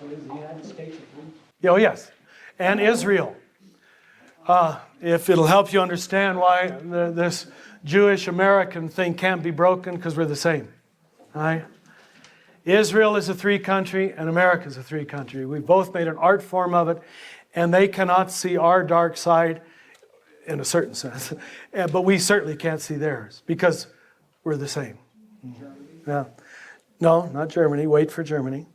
So is the United States a group? Oh, yes. And Israel. If it'll help you understand why this Jewish American thing can't be broken, because we're the same. All right? Israel is a three country and America is a three country. We've both made an art form of it, and they cannot see our dark side in a certain sense. But we certainly can't see theirs because we're the same. Yeah. No, not Germany. Wait for Germany.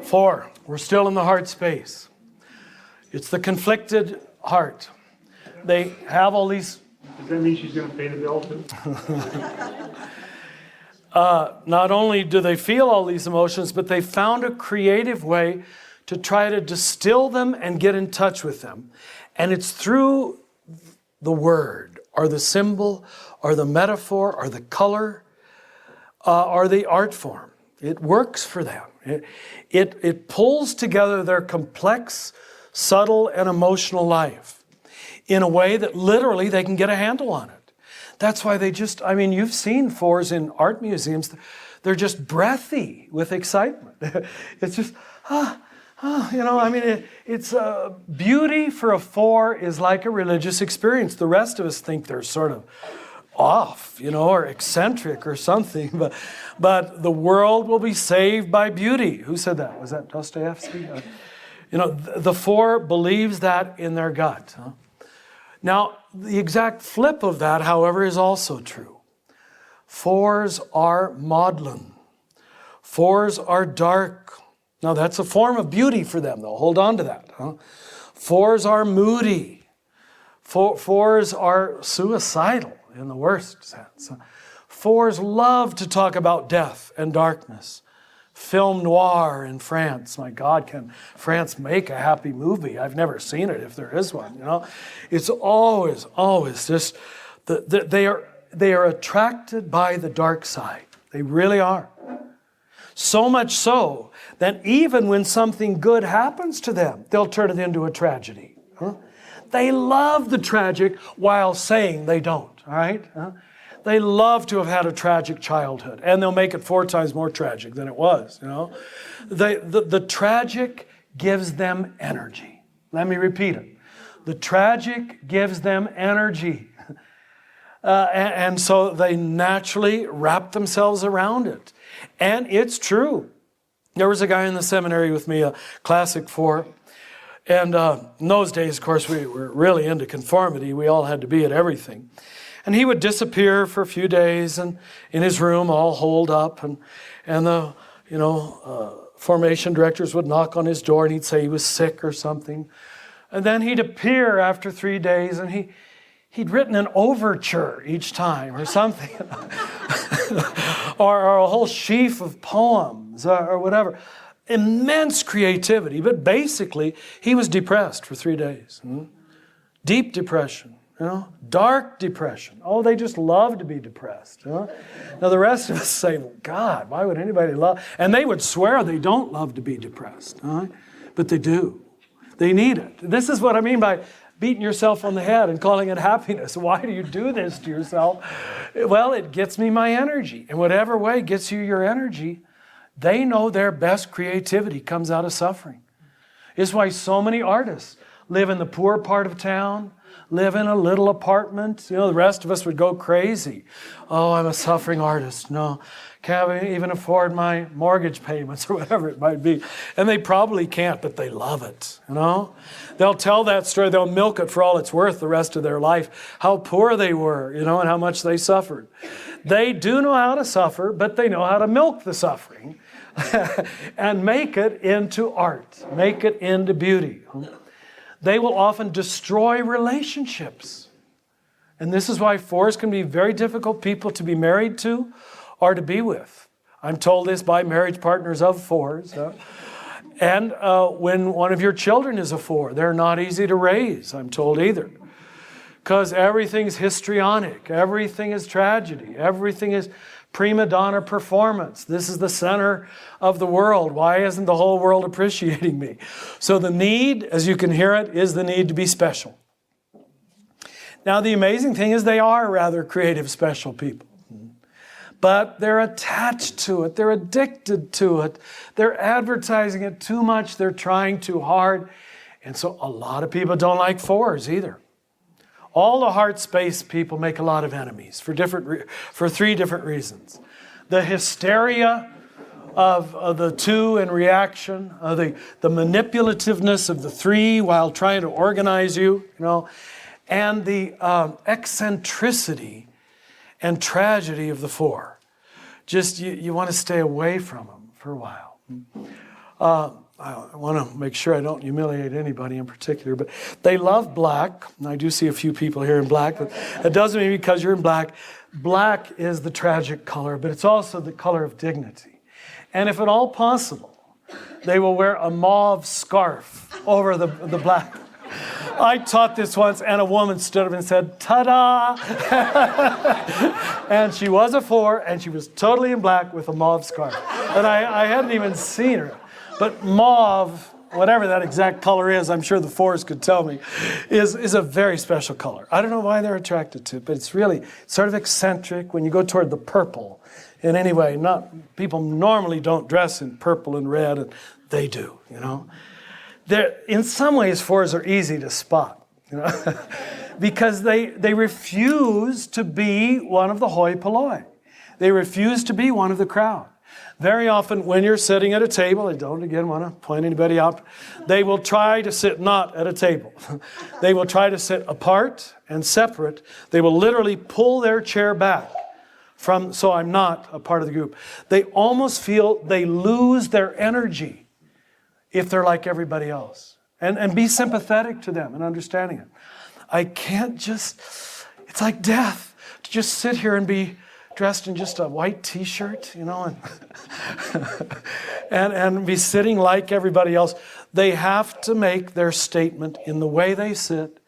4, we're still in the heart space. It's the conflicted heart. They have all these... Does that mean she's going to pay the bill too? Not only do they feel all these emotions, but they found a creative way to try to distill them and get in touch with them. And it's through the word, or the symbol, or the metaphor, or the color, or the art form. It works for them. It pulls together their complex, subtle, and emotional life in a way that literally they can get a handle on it. That's why they just, you've seen 4s in art museums. They're just breathy with excitement. It's just, it's beauty for a 4 is like a religious experience. The rest of us think they're sort of off, or eccentric or something. But the world will be saved by beauty. Who said that? Was that Dostoevsky? The 4 believes that in their gut. Huh? Now, the exact flip of that, however, is also true. 4s are maudlin. 4s are dark. Now, that's a form of beauty for them, though. Hold on to that. Huh? 4s are moody. 4s are suicidal in the worst sense. 4s love to talk about death and darkness. Film noir in France. My God, can France make a happy movie? I've never seen it, if there is one. It's always just they are attracted by the dark side. They really are. So much so that even when something good happens to them, they'll turn it into a tragedy. Huh? They love the tragic while saying they don't. All right. They love to have had a tragic childhood, and they'll make it 4 times more tragic than it was. The tragic gives them energy. Let me repeat it. The tragic gives them energy. And so they naturally wrap themselves around it. And it's true. There was a guy in the seminary with me, a classic 4. And in those days, of course, we were really into conformity. We all had to be at everything. And he would disappear for a few days and in his room all holed up. And the, formation directors would knock on his door and he'd say he was sick or something. And then he'd appear after 3 days and he'd written an overture each time or something. or a whole sheaf of poems or whatever. Immense creativity. But basically, he was depressed for 3 days. Deep depression. Dark depression. Oh, they just love to be depressed. Now the rest of us say, well, God, why would anybody love? And they would swear they don't love to be depressed. But they do. They need it. This is what I mean by beating yourself on the head and calling it happiness. Why do you do this to yourself? Well, it gets me my energy. And whatever way gets you your energy, they know their best creativity comes out of suffering. It's why so many artists live in the poor part of town, live in a little apartment. The rest of us would go crazy. Oh, I'm a suffering artist. No, can't even afford my mortgage payments or whatever it might be. And they probably can't, but they love it. They'll tell that story. They'll milk it for all it's worth the rest of their life. How poor they were, and how much they suffered. They do know how to suffer, but they know how to milk the suffering and make it into art, make it into beauty. They will often destroy relationships. And this is why 4s can be very difficult people to be married to or to be with. I'm told this by marriage partners of 4s. And when one of your children is a 4, they're not easy to raise, I'm told either. Because everything's histrionic. Everything is tragedy. Everything is prima donna performance. This is the center of the world. Why isn't the whole world appreciating me? So the need, as you can hear it, is the need to be special. Now the amazing thing is they are rather creative, special people. but they're attached to it. They're addicted to it. They're advertising it too much. They're trying too hard. And so a lot of people don't like 4s either. All the heart space people make a lot of enemies for 3 different reasons. The hysteria of the 2 in reaction, the manipulativeness of the 3 while trying to organize you, and the eccentricity and tragedy of the 4. Just you want to stay away from them for a while. I want to make sure I don't humiliate anybody in particular, but they love black. And I do see a few people here in black, but it doesn't mean because you're in black. Black is the tragic color, but it's also the color of dignity. And if at all possible, they will wear a mauve scarf over the black. I taught this once, and a woman stood up and said, "Ta-da!" And she was a 4, and she was totally in black with a mauve scarf. And I hadn't even seen her. But mauve, whatever that exact color is, I'm sure the 4s could tell me, is a very special color. I don't know why they're attracted to it, but it's really sort of eccentric when you go toward the purple. In any way, people normally don't dress in purple and red, and they do, In some ways, 4s are easy to spot, because they refuse to be one of the hoi polloi. They refuse to be one of the crowd. Very often when you're sitting at a table, I don't again want to point anybody out, they will try to sit not at a table. They will try to sit apart and separate. They will literally pull their chair back so I'm not a part of the group. They almost feel they lose their energy if they're like everybody else. And be sympathetic to them and understanding it. I can't it's like death to just sit here and be dressed in just a white t-shirt, and be sitting like everybody else. They have to make their statement in the way they sit,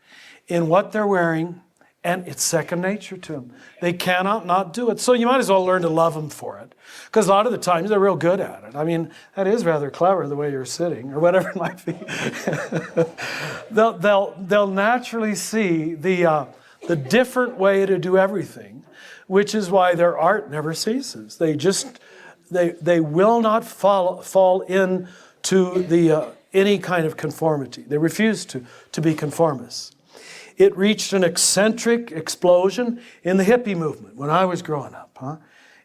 in what they're wearing, and it's second nature to them. They cannot not do it. So you might as well learn to love them for it, because a lot of the times they're real good at it. I mean, that is rather clever the way you're sitting, or whatever it might be. they'll naturally see the different way to do everything, which is why their art never ceases. They will not fall into any kind of conformity. They refuse to be conformists. It reached an eccentric explosion in the hippie movement when I was growing up.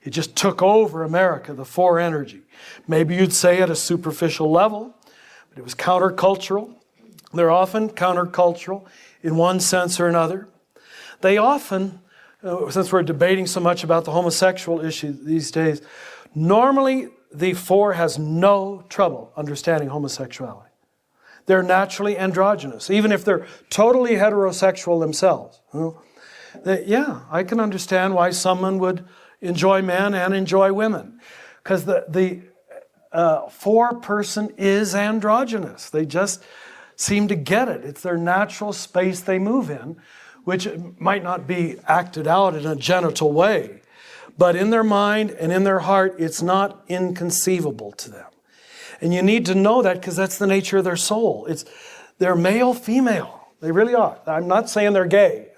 It just took over America, the 4 energy. Maybe you'd say at a superficial level, but it was countercultural. They're often countercultural in one sense or another. They often, since we're debating so much about the homosexual issue these days, normally the 4 has no trouble understanding homosexuality. They're naturally androgynous, even if they're totally heterosexual themselves. I can understand why someone would enjoy men and enjoy women, because the 4 person is androgynous. They just seem to get it. It's their natural space they move in, which might not be acted out in a genital way, but in their mind and in their heart, it's not inconceivable to them. And you need to know that, because that's the nature of their soul. They're male, female. They really are. I'm not saying they're gay,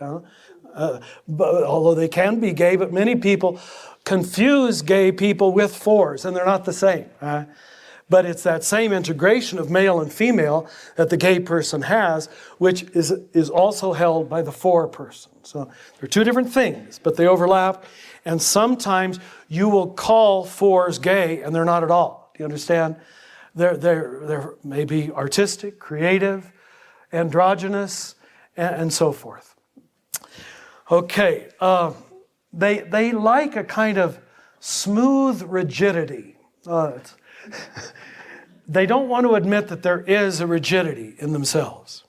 although they can be gay, but many people confuse gay people with 4s, and they're not the same. But it's that same integration of male and female that the gay person has, which is also held by the 4 person. So they're 2 different things, but they overlap. And sometimes you will call 4s gay, and they're not at all. Do you understand? They're maybe artistic, creative, androgynous, and so forth. Okay, they like a kind of smooth rigidity. They don't want to admit that there is a rigidity in themselves.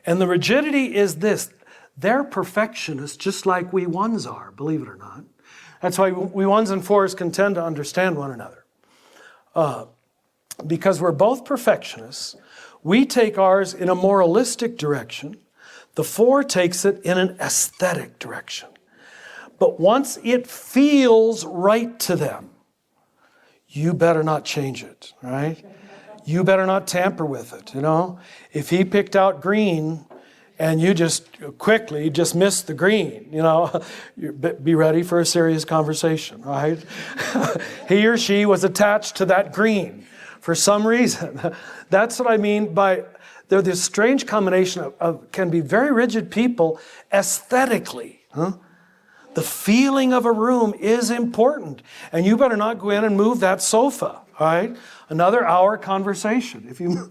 And the rigidity is this: they're perfectionists just like we 1s are, believe it or not. That's why we 1s and 4s can tend to understand one another. Because we're both perfectionists, we take ours in a moralistic direction. The 4 takes it in an aesthetic direction. But once it feels right to them, you better not change it, right? You better not tamper with it, If he picked out green and you just quickly just miss the green, be ready for a serious conversation, right? He or she was attached to that green for some reason. That's what I mean by they're this strange combination of can be very rigid people aesthetically. The feeling of a room is important, and you better not go in and move that sofa, all right? Another hour conversation. If you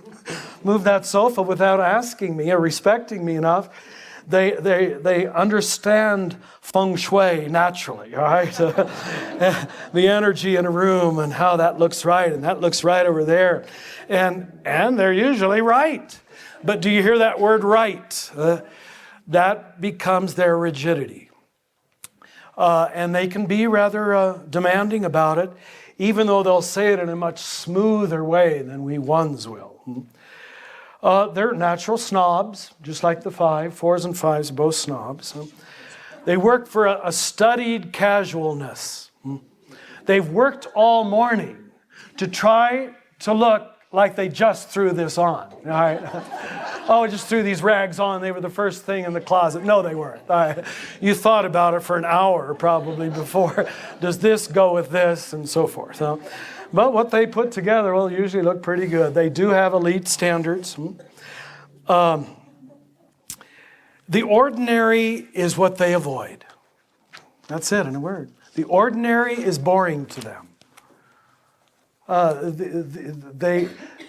move that sofa without asking me or respecting me enough, they understand feng shui naturally, all right? The energy in a room and how that looks right, and that looks right over there. And they're usually right. But do you hear that word right? That becomes their rigidity. And they can be rather demanding about it, even though they'll say it in a much smoother way than we ones will. They're natural snobs, just like the 4s and 5s are both snobs. They work for a studied casualness. They've worked all morning to try to look like they just threw this on. All right? Oh, I just threw these rags on. They were the first thing in the closet. No, they weren't. All right? You thought about it for an hour probably before. Does this go with this? And so forth. But what they put together will usually look pretty good. They do have elite standards. The ordinary is what they avoid. That's it in a word. The ordinary is boring to them.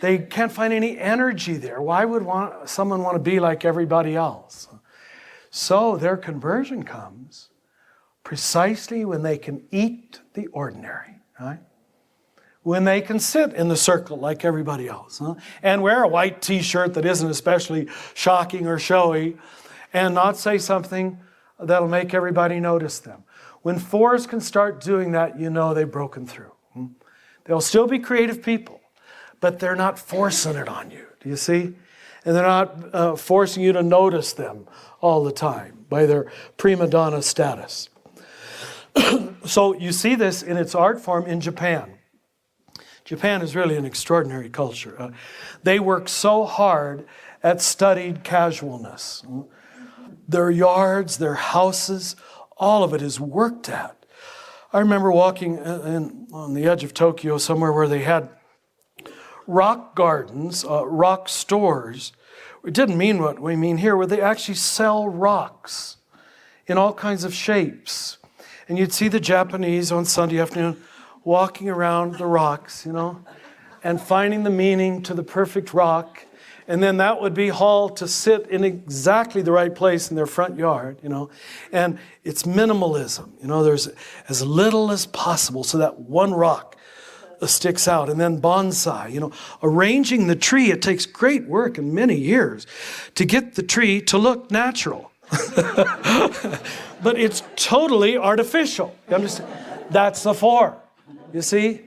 They can't find any energy there. Why would someone want to be like everybody else? So their conversion comes precisely when they can eat the ordinary, right? When they can sit in the circle like everybody else, and wear a white t-shirt that isn't especially shocking or showy, and not say something that'll make everybody notice them. When 4s can start doing that, they've broken through. They'll still be creative people, but they're not forcing it on you. Do you see? And they're not forcing you to notice them all the time by their prima donna status. So you see this in its art form in Japan. Japan is really an extraordinary culture. They work so hard at studied casualness. Their yards, their houses, all of it is worked at. I remember walking on the edge of Tokyo somewhere where they had rock gardens, rock stores. It didn't mean what we mean here, where they actually sell rocks in all kinds of shapes. And you'd see the Japanese on Sunday afternoon walking around the rocks, and finding the meaning to the perfect rock. And then that would be hauled to sit in exactly the right place in their front yard, And it's minimalism, there's as little as possible so that one rock sticks out. And then bonsai, arranging the tree, it takes great work and many years to get the tree to look natural. But it's totally artificial. You understand? That's the 4, you see?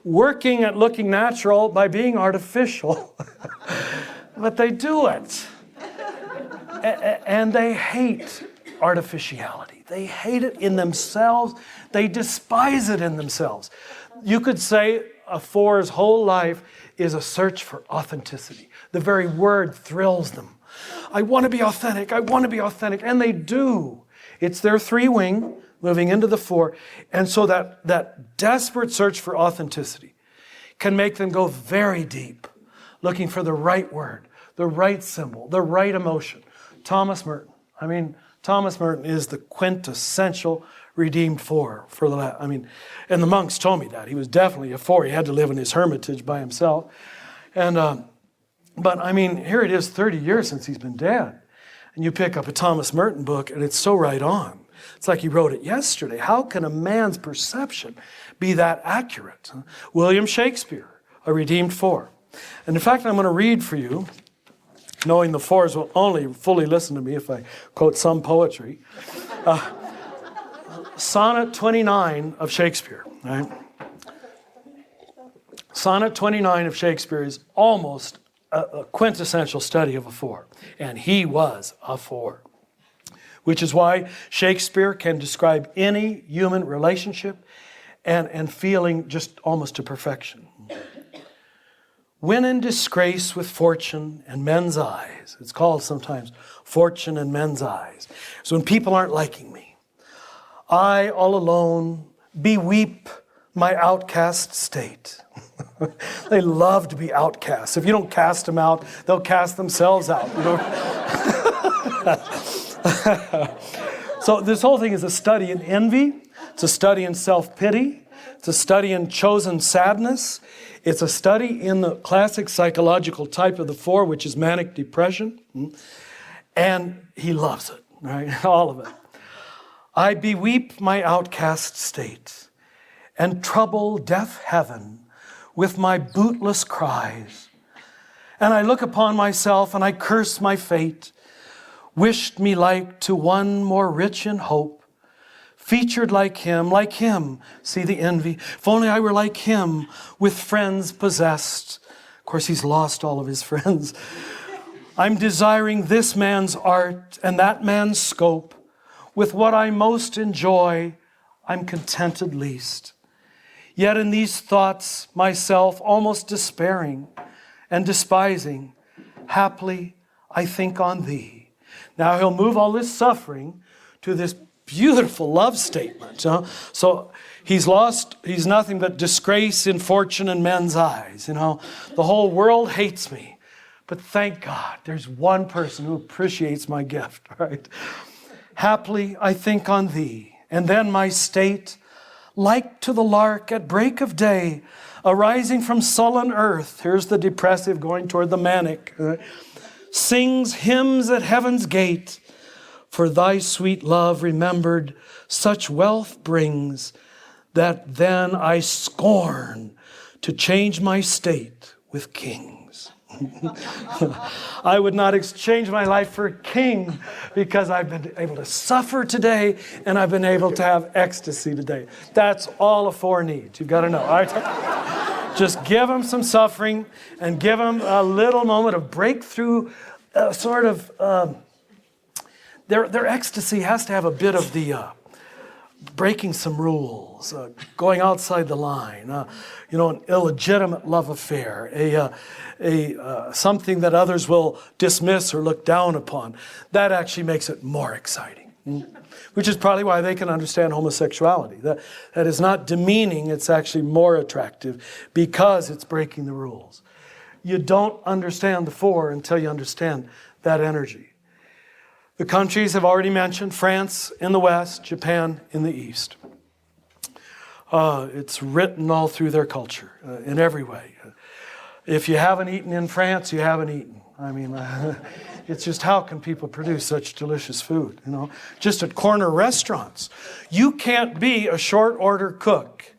Working at looking natural by being artificial. But they do it. And they hate artificiality. They hate it in themselves. They despise it in themselves. You could say a 4's whole life is a search for authenticity. The very word thrills them. I want to be authentic. I want to be authentic. And they do. It's their 3-wing. Moving into the 4. And so that desperate search for authenticity can make them go very deep, looking for the right word, the right symbol, the right emotion. Thomas Merton. Thomas Merton is the quintessential redeemed 4 for the and the monks told me that. He was definitely a 4. He had to live in his hermitage by himself. And but here it is 30 years since he's been dead. And you pick up a Thomas Merton book and it's so right on. It's like he wrote it yesterday. How can a man's perception be that accurate? William Shakespeare, a redeemed 4. And in fact, I'm going to read for you, knowing the 4s will only fully listen to me if I quote some poetry. Sonnet 29 of Shakespeare. Right? Sonnet 29 of Shakespeare is almost a quintessential study of a 4. And he was a 4. Which is why Shakespeare can describe any human relationship and feeling just almost to perfection. When in disgrace with fortune and men's eyes. It's called sometimes fortune and men's eyes. So when people aren't liking me, I all alone beweep my outcast state. They love to be outcasts. If you don't cast them out, they'll cast themselves out. You know? So this whole thing is a study in envy. It's a study in self-pity. It's a study in chosen sadness. It's a study in the classic psychological type of the 4, which is manic depression. And he loves it, right? All of it. I beweep my outcast state and trouble deaf heaven with my bootless cries. And I look upon myself and I curse my fate, wished me like to one more rich in hope, featured like him, see the envy, if only I were like him, with friends possessed. Of course, he's lost all of his friends. I'm desiring this man's art and that man's scope. With what I most enjoy, I'm contented least. Yet in these thoughts, myself almost despairing and despising, haply I think on thee. Now he'll move all this suffering to this beautiful love statement. So he's nothing but disgrace in fortune and men's eyes. The whole world hates me. But thank God, there's one person who appreciates my gift, right? Haply I think on thee, and then my state, like to the lark at break of day, arising from sullen earth, here's the depressive going toward the manic, sings hymns at heaven's gate, for thy sweet love remembered such wealth brings, that then I scorn to change my state with kings. I would not exchange my life for a king, because I've been able to suffer today and I've been able to have ecstasy today. That's all a 4 needs. You've got to know. All right? Just give them some suffering and give them a little moment of breakthrough, their ecstasy has to have a bit of the breaking some rules, going outside the line, an illegitimate love affair, something that others will dismiss or look down upon. That actually makes it more exciting, which is probably why they can understand homosexuality. That is not demeaning, it's actually more attractive because it's breaking the rules. You don't understand the 4 until you understand that energy. The countries have already mentioned: France in the west, Japan in the east. It's written all through their culture in every way. If you haven't eaten in France, you haven't eaten. I mean, it's just, how can people produce such delicious food? Just at corner restaurants. You can't be a short order cook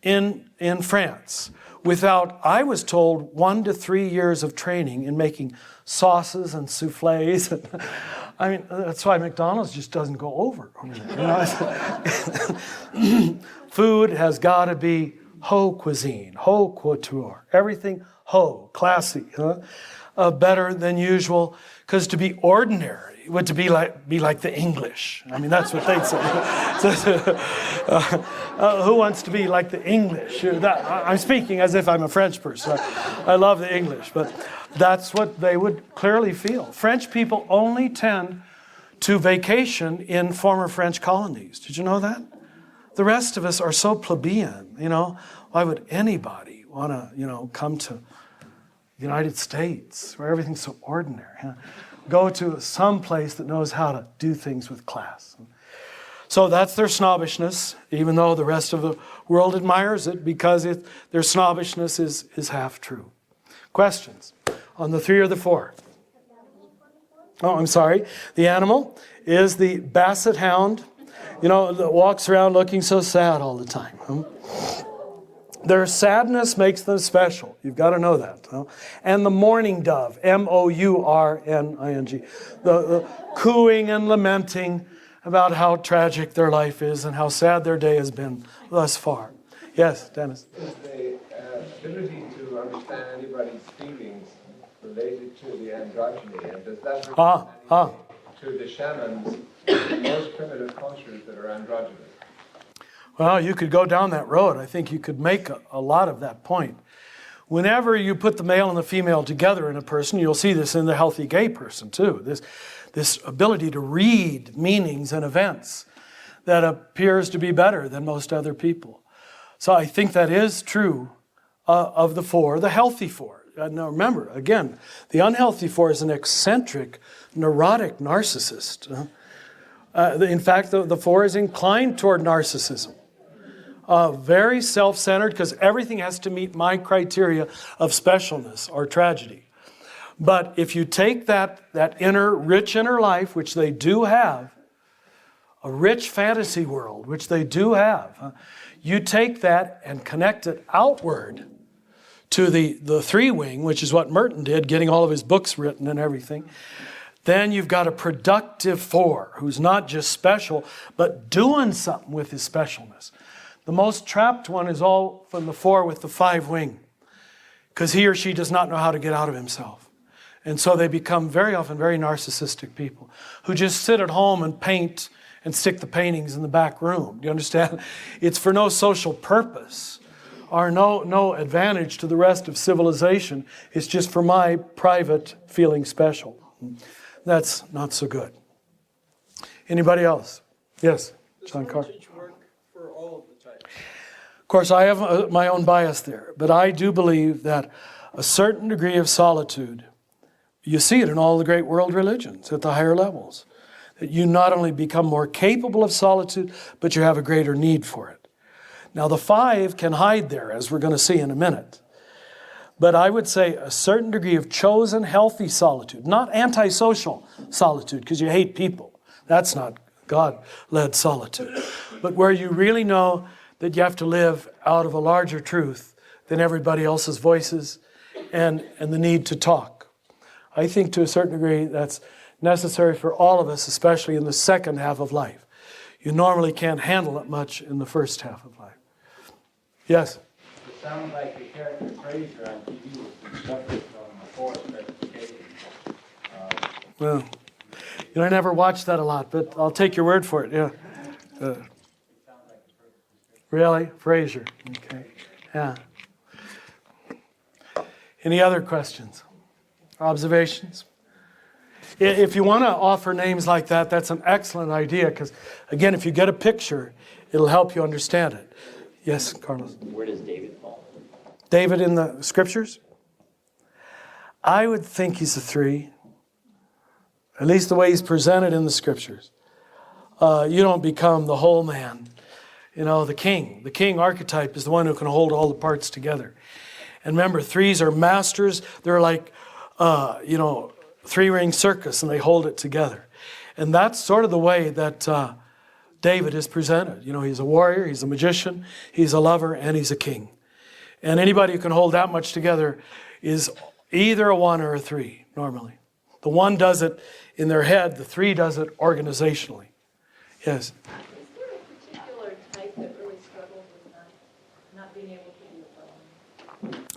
in France without, I was told, 1 to 3 years of training in making sauces and souffles. I mean, that's why McDonald's just doesn't go over. Food has got to be haute cuisine, haute couture, everything haute, classy, better than usual. Because to be ordinary would to be like the English. I mean, that's what they'd say. Who wants to be like the English? I'm speaking as if I'm a French person. I love the English, but that's what they would clearly feel. French people only tend to vacation in former French colonies. Did you know that? The rest of us are so plebeian, Why would anybody want to, come to the United States where everything's so ordinary? Go to some place that knows how to do things with class. So that's their snobbishness, even though the rest of the world admires it, because their snobbishness is half true. Questions on the 3 or the 4? Oh, I'm sorry. The animal is the basset hound, that walks around looking so sad all the time. Their sadness makes them special. You've got to know that. And the mourning dove, mourning, the cooing and lamenting about how tragic their life is and how sad their day has been thus far. Yes, Dennis? Is the ability to understand anybody's feelings related to the androgyny, and does that relate to the shamans in most primitive cultures that are androgynous? Well, you could go down that road. I think you could make a lot of that point. Whenever you put the male and the female together in a person, you'll see this in the healthy gay person too. This ability to read meanings and events that appears to be better than most other people. So I think that is true of the 4, the healthy 4. Now remember, again, the unhealthy 4 is an eccentric, neurotic narcissist. In fact, the 4 is inclined toward narcissism. Very self-centered, because everything has to meet my criteria of specialness or tragedy. But if you take that rich inner life, which they do have, a rich fantasy world, which they do have, you take that and connect it outward to the 3 wing, which is what Merton did, getting all of his books written and everything. Then you've got a productive 4 who's not just special, but doing something with his specialness. The most trapped one is all from the 4 with the 5 wing, because he or she does not know how to get out of himself. And so they become very often very narcissistic people who just sit at home and paint and stick the paintings in the back room. Do you understand? It's for no social purpose or no advantage to the rest of civilization. It's just for my private feeling special. That's not so good. Anybody else? Yes, John Carr. Of course, I have my own bias there, but I do believe that a certain degree of solitude, you see it in all the great world religions at the higher levels, that you not only become more capable of solitude, but you have a greater need for it. Now, the 5 can hide there, as we're going to see in a minute. But I would say a certain degree of chosen, healthy solitude, not antisocial solitude, because you hate people. That's not God-led solitude. But where you really know that you have to live out of a larger truth than everybody else's voices and the need to talk. I think to a certain degree that's necessary for all of us, especially in the second half of life. You normally can't handle it much in the first half of life. Yes? It sounds like the character Fraser on TV was suffering from a forced gratification. Well, I never watched that a lot, but I'll take your word for it, yeah. Really? Fraser. Okay. Yeah. Any other questions? Observations? If you want to offer names like that, that's an excellent idea, because, again, if you get a picture, it'll help you understand it. Yes, Carlos? Where does David fall? David in the scriptures? I would think he's a 3. At least the way he's presented in the scriptures. You don't become the whole man. The king. The king archetype is the one who can hold all the parts together. And remember, 3s are masters. They're like, 3-ring circus, and they hold it together. And that's sort of the way that David is presented. He's a warrior, he's a magician, he's a lover, and he's a king. And anybody who can hold that much together is either a 1 or a 3, normally. The 1 does it in their head, the 3 does it organizationally. Yes?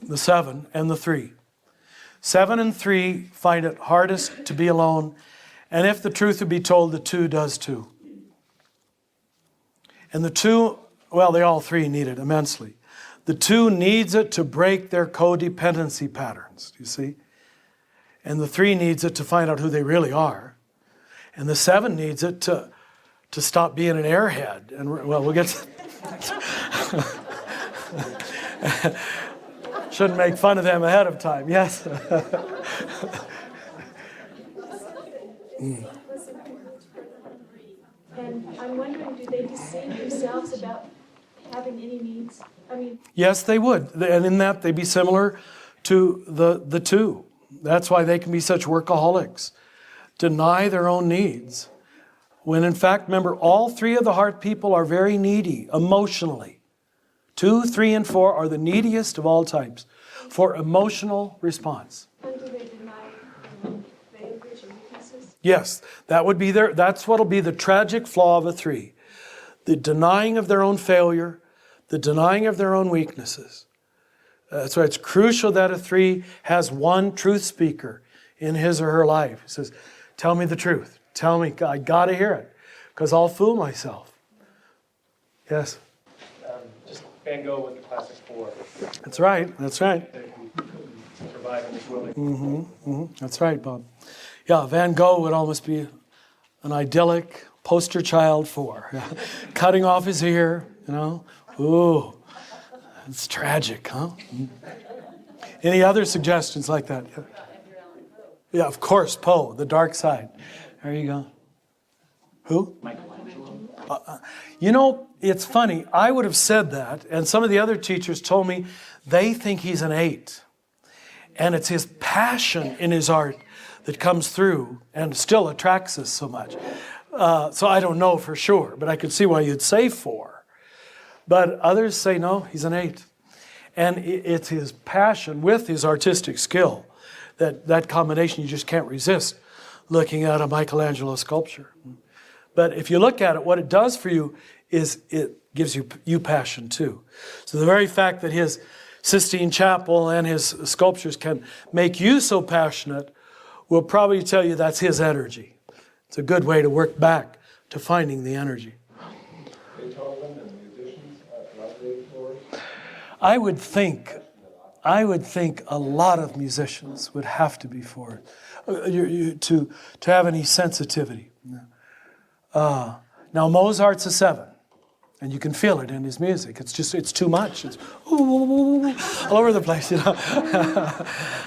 The 7 and the 3. 7 and 3 find it hardest to be alone, and if the truth would be told, the 2 does too. And the 2, they all 3 need it immensely. The 2 needs it to break their codependency patterns, you see? And the 3 needs it to find out who they really are. And the 7 needs it to stop being an airhead. And we'll get to... Shouldn't make fun of them ahead of time. Yes. And I'm wondering, do they deceive themselves about having any needs? Yes, they would. And in that, they'd be similar to the 2. That's why they can be such workaholics. Deny their own needs. When in fact, remember, all 3 of the heart people are very needy emotionally. 2, 3, and 4 are the neediest of all types for emotional response. And do they deny failures or weaknesses? Yes, that's what'll be the tragic flaw of a 3. The denying of their own failure, the denying of their own weaknesses. That's why it's crucial that a 3 has one truth speaker in his or her life. He says, tell me the truth. Tell me, I got to hear it, because I'll fool myself. Yes? Just Van Gogh with the classic 4. That's right. That's right. Who life in this world. That's right, Bob. Yeah, Van Gogh would almost be an idyllic poster child for cutting off his ear, you know. Ooh, it's tragic, huh? Any other suggestions like that? Yeah, of course, Poe, The Dark Side. There you go. Who? You know, it's funny. I would have said that, and some of the other teachers told me they think he's an 8. And it's his passion in his art that comes through and still attracts us so much. So I don't know for sure, but I could see why you'd say 4. But others say, no, he's an 8. And it's his passion with his artistic skill, that combination you just can't resist looking at a Michelangelo sculpture. But if you look at it, what it does for you is it gives you passion too. So the very fact that his Sistine Chapel and his sculptures can make you so passionate will probably tell you that's his energy. It's a good way to work back to finding the energy. Beethoven and musicians are lovely for us. I would think a lot of musicians would have to be for it, to have any sensitivity. Now Mozart's a 7, and you can feel it in his music. It's too much. It's all over the place, you know.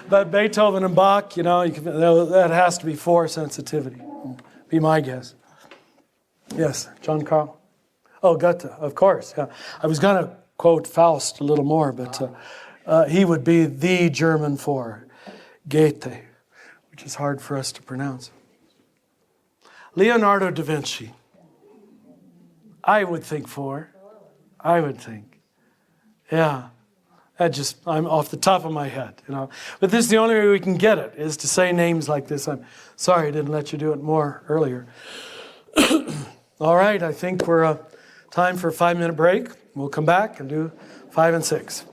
But Beethoven and Bach, you know, that has to be 4 sensitivity. Be my guess. Yes, John Carl. Oh, Goethe, of course. Yeah. I was going to quote Faust a little more, but he would be the German for Goethe, which is hard for us to pronounce. Leonardo da Vinci. I would think 4. I would think. Yeah. I'm off the top of my head, you know. But this is the only way we can get it, is to say names like this. I'm sorry I didn't let you do it more earlier. All right, I think we're time for a 5-minute break. We'll come back and do 5 and 6.